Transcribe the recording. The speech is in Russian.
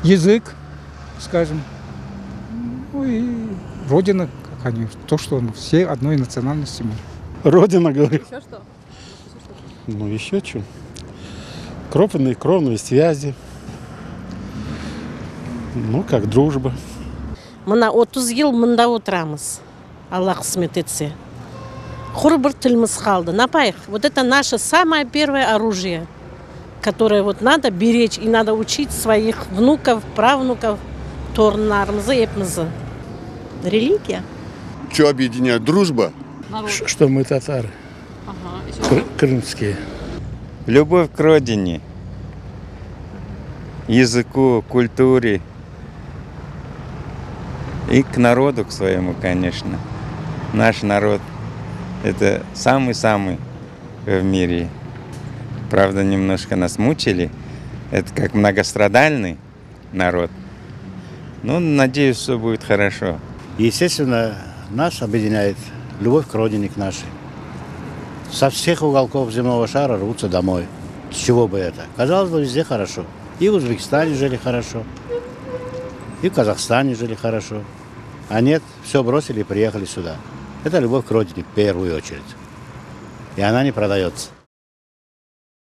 язык, скажем, ну и родина, как они, то, что все одной национальности мы. Родина, говорю. Еще что? Ну, еще что? Кровные связи. Ну, как дружба. Мына 30 ел мында отырамыз, Аллах қысмет етсе. Құр бір тіліміз қалды. Напайық, вот это наше самое первое оружие, которое вот надо беречь и надо учить своих внуков, правнуков, торнарымызы, епмізі. Религия. Что объединяет? Дружба? Что мы татары, крымские. Любовь к родине, языку, культуре и к народу, к своему, конечно. Наш народ – это самый-самый в мире. Правда, немножко нас мучили. Это как многострадальный народ. Но надеюсь, все будет хорошо. Естественно, нас объединяет любовь к родине, к нашей. Со всех уголков земного шара рвутся домой. С чего бы это? Казалось бы, везде хорошо. И в Узбекистане жили хорошо, и в Казахстане жили хорошо. А нет, все бросили и приехали сюда. Это любовь к родине в первую очередь. И она не продается.